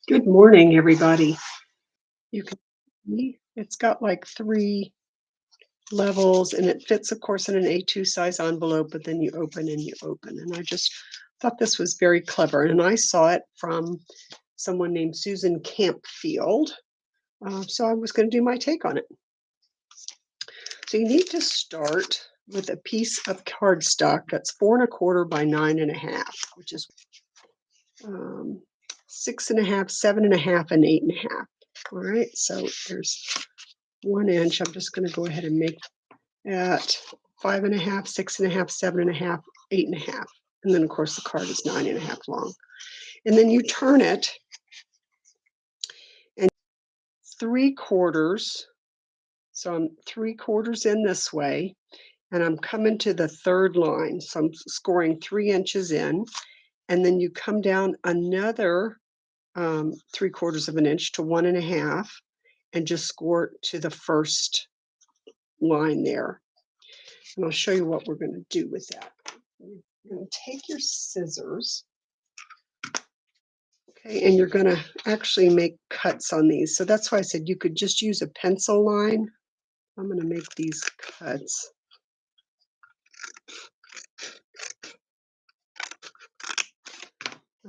Good morning, everybody. You can see it's got like 3 levels and it fits, of course, in an A2 size envelope, but then you open and you open. And I just thought this was very clever. And I saw it from someone named Susan Campfield. So I was going to do my take on it. So you need to start with a piece of cardstock that's 4 1/4 by 9 1/2, which is 6 1/2, 7 1/2, and 8 1/2. All right, so there's 1 inch. I'm just going to go ahead and make that 5 1/2, 6 1/2, 7 1/2, 8 1/2. And then, of course, the card is 9 1/2 long. And then you turn it and 3/4. So I'm 3/4 in this way, and I'm coming to the third line. So I'm scoring 3 inches in, and then you come down another 3/4 of an inch to 1 1/2, and just score to the first line there. And I'll show you what we're going to do with that. You're going to take your scissors, okay, and you're going to actually make cuts on these. So that's why I said you could just use a pencil line. I'm going to make these cuts.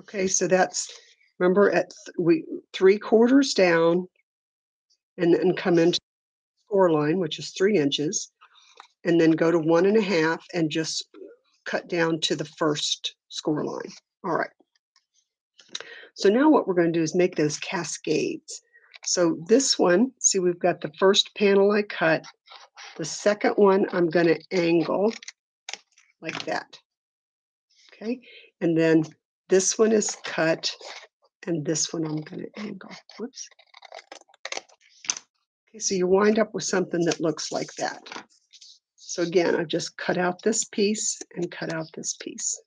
Okay, so that's, remember, at we 3/4 down, and then come into the score line, which is 3 inches, and then go to 1 1/2 and just cut down to the first score line. All right. So now what we're going to do is make those cascades. So this one, see, we've got the first panel I cut. The second one I'm going to angle like that. Okay. And then this one is cut, and this one I'm going to angle. Whoops. Okay, so you wind up with something that looks like that. So again, I've just cut out this piece and cut out this piece.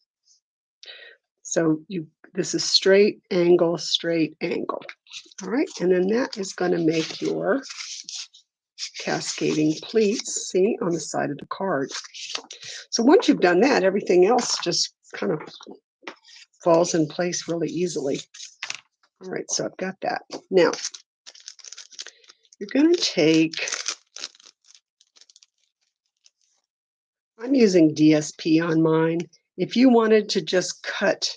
So this is straight, angle, straight, angle. All right, and then that is going to make your cascading pleats, see, on the side of the card. So once you've done that, everything else just kind of falls in place really easily. All right, so I've got that. Now, you're going to take, I'm using DSP on mine. If you wanted to just cut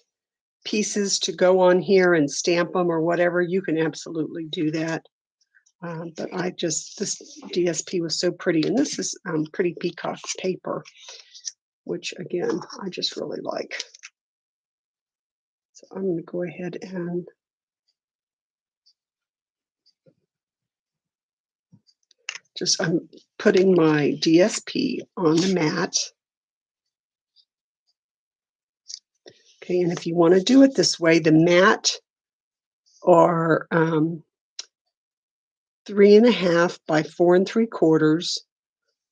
pieces to go on here and stamp them or whatever, you can absolutely do that. But this DSP was so pretty, and this is pretty peacock paper, which again, I just really like. So I'm going to go ahead and I'm putting my DSP on the mat. Okay, and if you want to do it this way, the mat are 3 1/2 by 4 3/4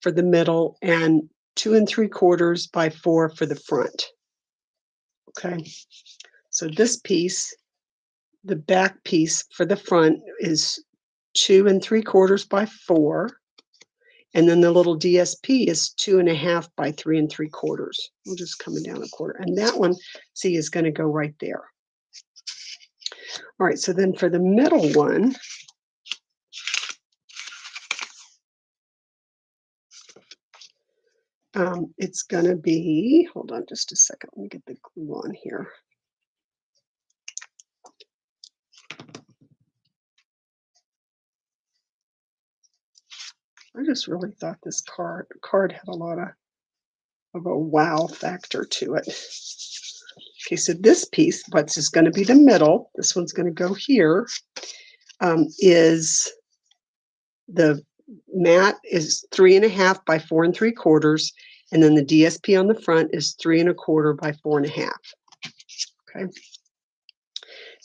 for the middle, and 2 3/4 by 4 for the front. Okay, so this piece, the back piece for the front, is 2 3/4 by 4, and then the little DSP is 2 1/2 by 3 3/4. We're just coming down a quarter, and that one, see, is going to go right there. All right, so then for the middle one, it's going to be, hold on just a second, let me get the glue on here. I just really thought this card had a lot of a wow factor to it. Okay, so this piece, what's is going to be the middle, this one's going to go here, is the mat is 3 1/2 by 4 3/4, and then the DSP on the front is 3 1/4 by 4 1/2. Okay.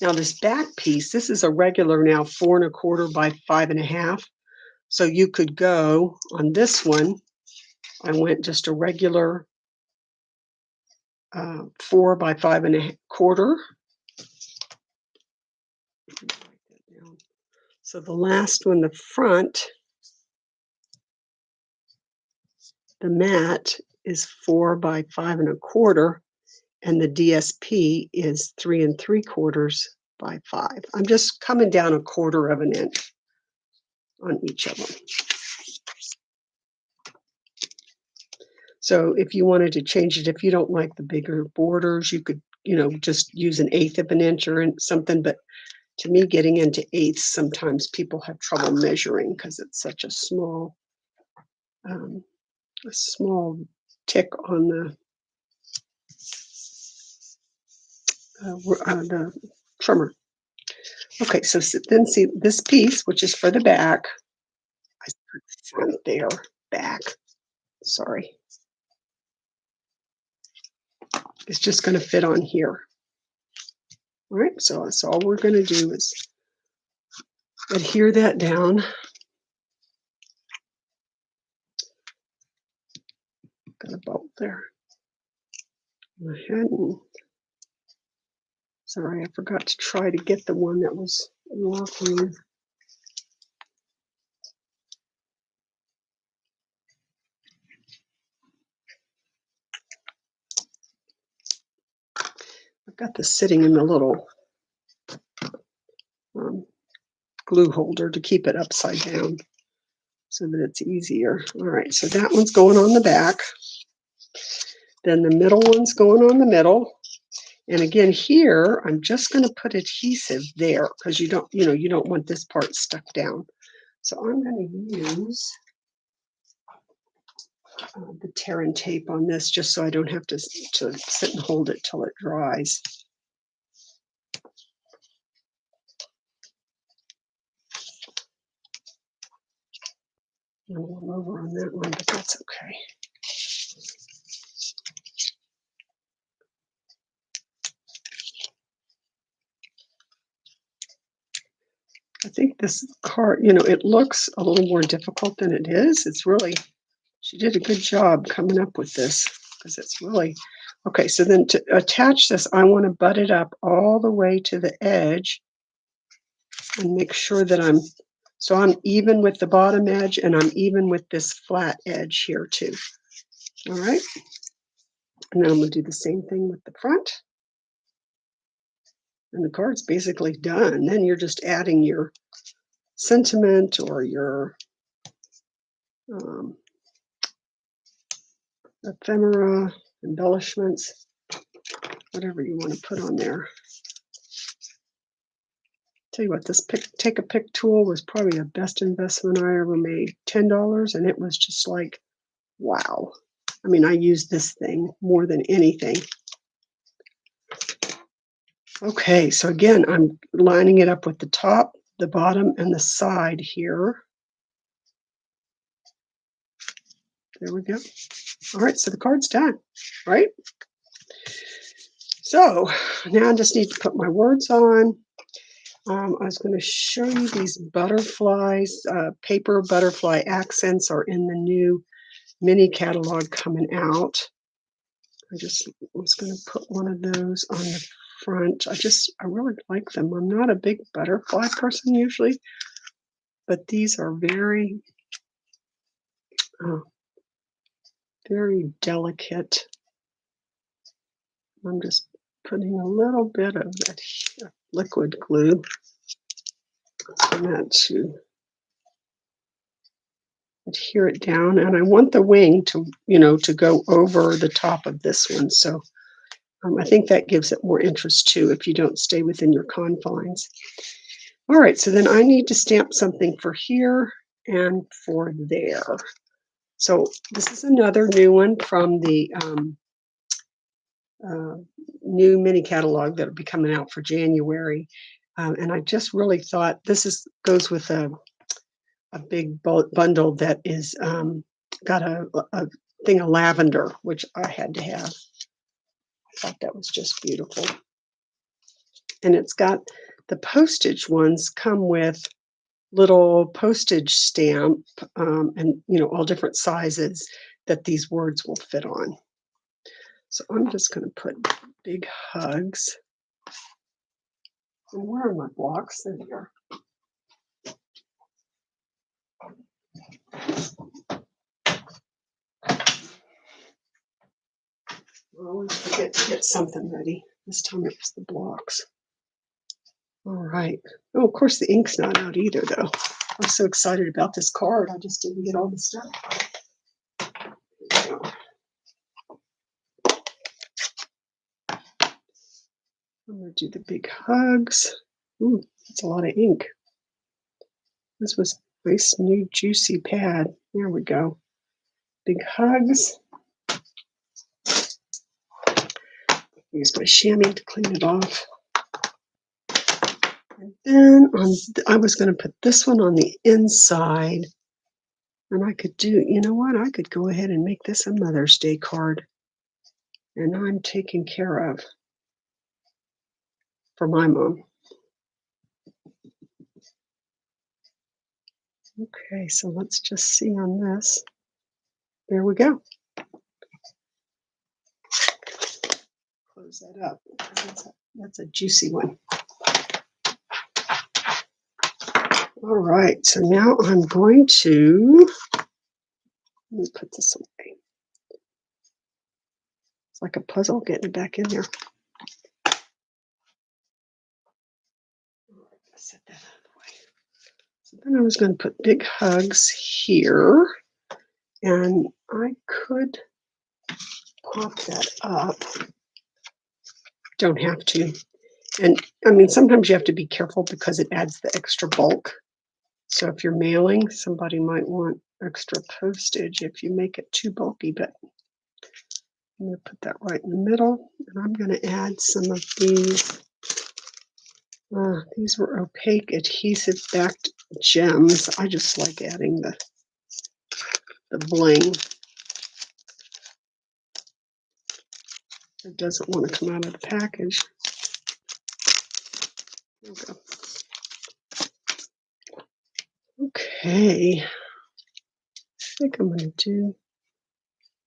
Now this back piece, this is a regular now 4 1/4 by 5 1/2. So you could go on this one. I went just a regular 4 by 5 1/4. So the last one, the front, the mat is 4 by 5 1/4, and the DSP is 3 3/4 by 5. I'm just coming down 1/4 of an inch on each of them. So if you wanted to change it, if you don't like the bigger borders, you could, just use 1/8 of an inch or something. But to me, getting into eighths, sometimes people have trouble measuring because it's such um, a small tick on the trimmer. Okay, so then see this piece, which is for the back. I put front there, back. Sorry. It's just going to fit on here. All right, so that's all we're going to do is adhere that down. Got a bolt there. Go ahead and, sorry, I forgot to try to get the one that was locking. I've got this sitting in the little glue holder to keep it upside down so that it's easier. All right, so that one's going on the back. Then the middle one's going on the middle. And again, here, I'm just going to put adhesive there because you don't want this part stuck down. So I'm going to use the tear and tape on this just so I don't have to sit and hold it till it dries. I'm a little over on that one, but that's okay. I think this card, it looks a little more difficult than it is. It's really, she did a good job coming up with this because it's really, okay, so then to attach this, I want to butt it up all the way to the edge and make sure that I'm even with the bottom edge and I'm even with this flat edge here too. All right. And then I'm going to do the same thing with the front. And the card's basically done. Then you're just adding your sentiment or your ephemera, embellishments, whatever you want to put on there. Tell you what, this take a pick tool was probably the best investment I ever made. $10, and it was just like, wow. I mean, I use this thing more than anything. Okay, so again, I'm lining it up with the top, the bottom, and the side here. There we go. All right, so the card's done, right? So now I just need to put my words on. I was going to show you these butterflies. Paper butterfly accents are in the new mini catalog coming out. I was going to put one of those on the front. I really like them. I'm not a big butterfly person usually, but these are very, very delicate. I'm just putting a little bit of that liquid glue on that to adhere it down. And I want the wing to go over the top of this one. So I think that gives it more interest too if you don't stay within your confines. All right, so then I need to stamp something for here and for there. So this is another new one from the new mini catalog that will be coming out for January. And I just really thought this goes with a big bundle that is got a thing of lavender, which I had to have. I thought that was just beautiful. And it's got the postage ones come with little postage stamp and all different sizes that these words will fit on. So I'm just going to put big hugs. And where are my blocks? There they are. I always forget to get something ready. This time it was the blocks. All right. Oh, of course, the ink's not out either, though. I was so excited about this card. I just didn't get all the stuff. I'm going to do the big hugs. Ooh, that's a lot of ink. This was a nice, new, juicy pad. There we go. Big hugs. Use my chamois to clean it off. And then I was going to put this one on the inside. And I could do, you know what? I could go ahead and make this a Mother's Day card. And I'm taken care of for my mom. Okay, so let's just see on this. There we go. Close that up. That's a juicy one. All right, so now I'm going to, let me put this away. It's like a puzzle getting it back in there. Set that out of the way. So then I was going to put big hugs here, and I could pop that up. Don't have to. And I mean, sometimes you have to be careful because it adds the extra bulk. So if you're mailing, somebody might want extra postage if you make it too bulky, but I'm going to put that right in the middle, and I'm going to add some of these. These were opaque adhesive backed gems. I just like adding the bling. It doesn't want to come out of the package. There we go. Okay. I think I'm going to do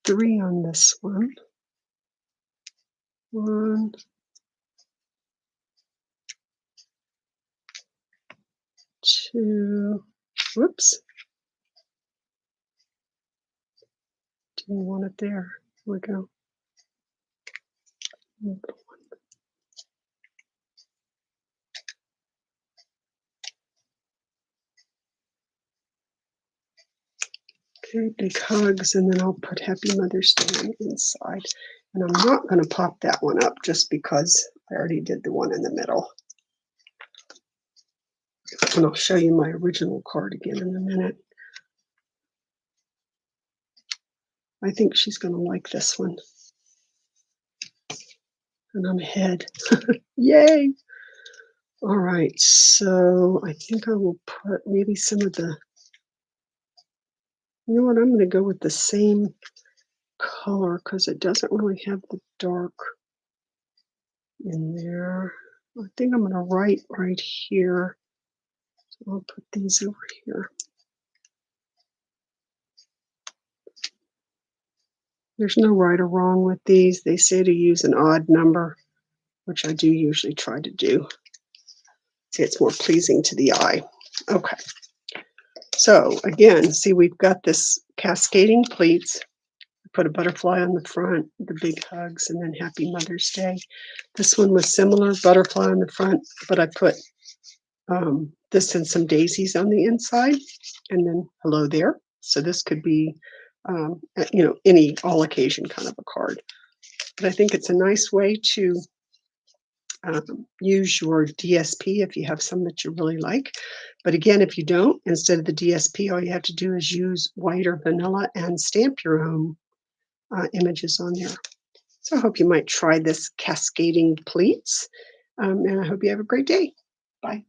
3 on this one. 1, 2, whoops. Didn't want it there. Here we go. Okay, big hugs, and then I'll put Happy Mother's Day on the inside. And I'm not going to pop that one up just because I already did the one in the middle. And I'll show you my original card again in a minute. I think she's going to like this one. And I'm ahead. Yay! All right, so I think I will put maybe some of the, you know what, I'm going to go with the same color because it doesn't really have the dark in there. I think I'm going to write right here. So I'll put these over here. There's no right or wrong with these. They say to use an odd number, which I do usually try to do. See, it's more pleasing to the eye. Okay. So again, see, we've got this Cascading Pleats. Put a butterfly on the front, the big hugs, and then Happy Mother's Day. This one was similar, butterfly on the front, but I put this and some daisies on the inside, and then hello there. So this could be, you know, any all occasion kind of a card. But I think it's a nice way to use your DSP if you have some that you really like. But again, if you don't, instead of the DSP, all you have to do is use white or vanilla and stamp your own images on there. So I hope you might try this Cascading Pleats, and I hope you have a great day. Bye.